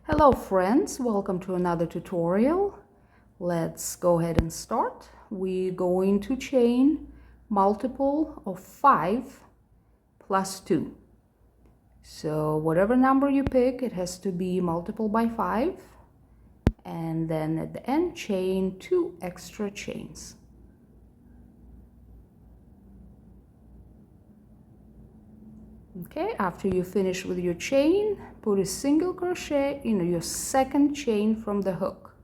Hello friends, welcome to another tutorial. Let's go ahead and start. We're going to chain multiple of 5 plus 2. So whatever number you pick, it has to be multiple by 5. And then at the end, chain 2 extra chains. Okay, after you finish with your chain, put a single crochet in your second chain from the hook.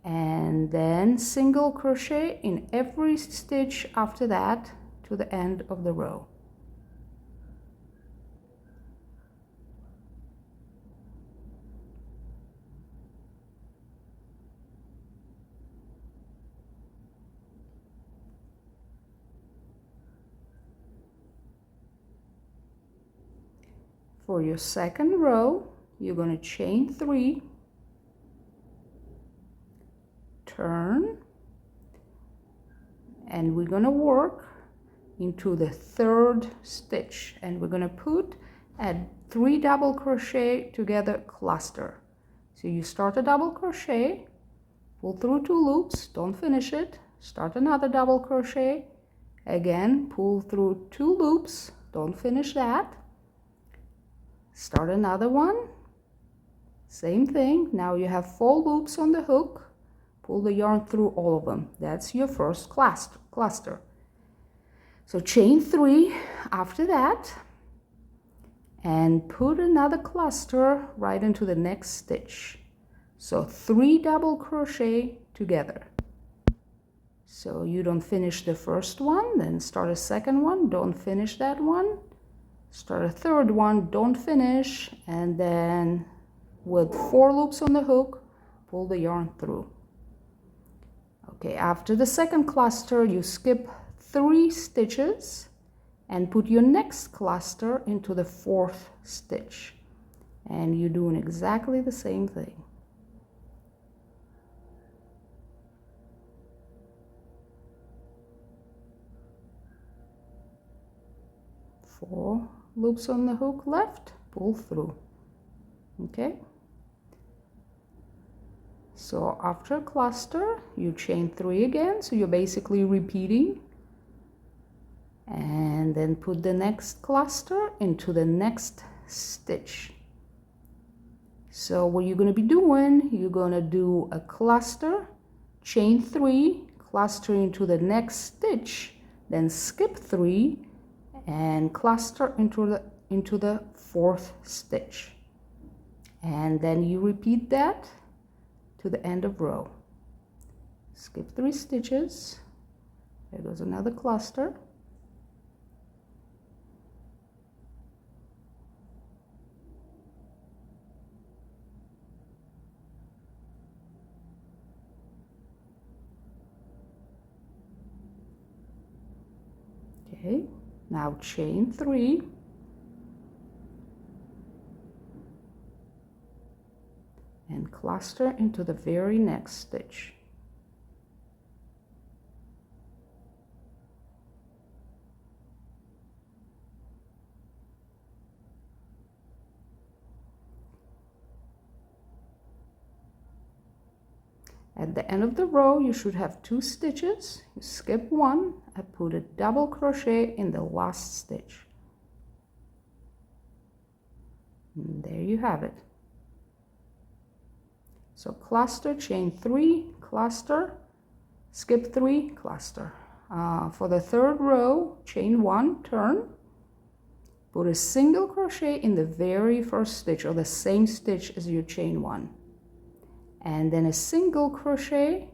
And then single crochet in every stitch after that to the end of the row. For your second row, you're going to chain 3, turn, and we're going to work into the third stitch, and we're going to put a 3 double crochet together cluster. So you start a double crochet, pull through 2 loops, don't finish it, start another double crochet, again pull through 2 loops, don't finish that, start another one, same thing. Now you have 4 loops on the hook, pull the yarn through all of them. That's your first cluster. So chain 3 after that and put another cluster right into the next stitch. So 3 double crochet together. So you don't finish the first one, then start a second one, don't finish that one, start a third one, don't finish, and then with 4 loops on the hook, pull the yarn through. Okay, after the second cluster, you skip 3 stitches and put your next cluster into the 4th stitch. And you're doing exactly the same thing. Four loops on the hook left, pull through. Okay? So after a cluster, you chain 3 again, so you're basically repeating. And then put the next cluster into the next stitch. So what you're going to be doing, you're going to do a cluster, chain 3, cluster into the next stitch, then skip 3 and cluster into the 4th stitch. And then you repeat that to the end of row. Skip 3 stitches, there goes another cluster, okay, now chain 3 and cluster into the very next stitch. At the end of the row, you should have 2 stitches. You skip 1 and put a double crochet in the last stitch. And there you have it. So cluster, chain 3, cluster, skip 3, cluster. For the third row, chain 1, turn, put a single crochet in the very first stitch, or the same stitch as your chain 1. And then a single crochet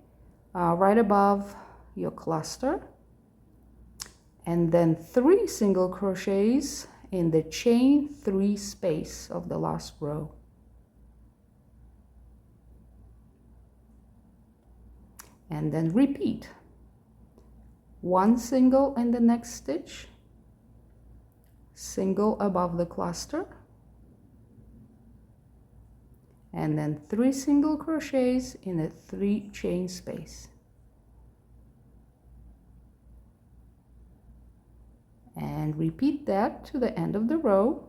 right above your cluster, and then 3 single crochets in the chain 3 space of the last row. And then repeat. 1 single in the next stitch, single above the cluster, and then 3 single crochets in a 3 chain space. And repeat that to the end of the row.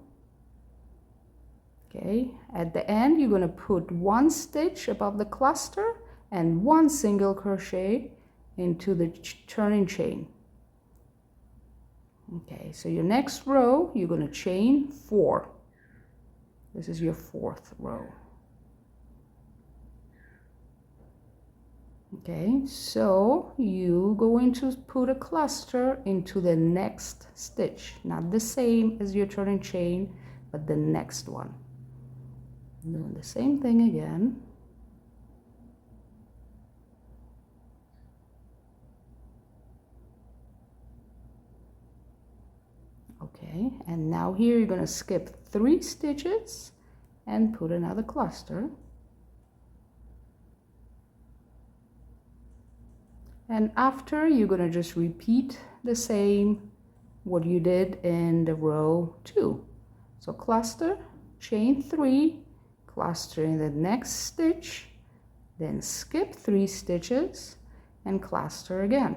Okay, at the end you're going to put 1 stitch above the cluster and 1 single crochet into the turning chain. Okay, so your next row you're going to chain 4. This is your 4th row. Okay, so you're going to put a cluster into the next stitch, not the same as your turning chain, but the next one. Doing the same thing again. Okay, and now here you're going to skip 3 stitches and put another cluster. And after, you're going to just repeat the same what you did in the row 2. So cluster, chain 3, cluster in the next stitch, then skip 3 stitches and cluster again.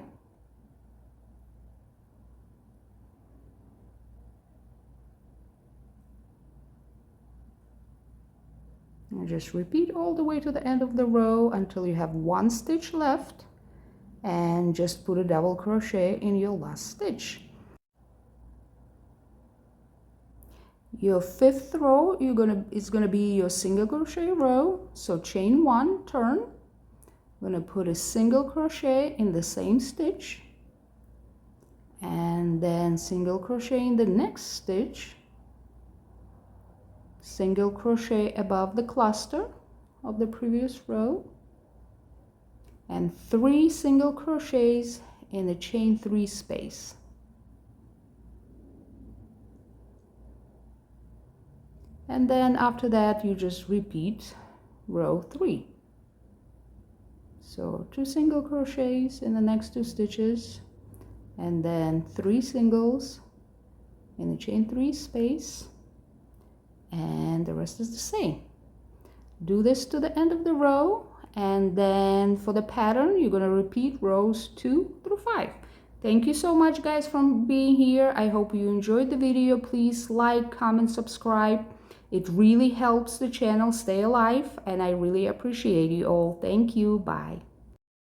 And just repeat all the way to the end of the row until you have 1 stitch left, and just put a double crochet in your last stitch. Your 5th row is gonna be your single crochet row. So chain 1, turn. I'm gonna put a single crochet in the same stitch, and then single crochet in the next stitch, single crochet above the cluster of the previous row, and 3 single crochets in the chain 3 space. And then after that you just repeat row 3. So 2 single crochets in the next 2 stitches, and then 3 singles in the chain 3 space, and the rest is the same. Do this to the end of the row, and then for the pattern you're going to repeat rows 2 through 5. Thank you so much guys for being here. I hope you enjoyed the video. Please like, comment, subscribe. It really helps the channel stay alive, and I really appreciate you all. Thank you. Bye.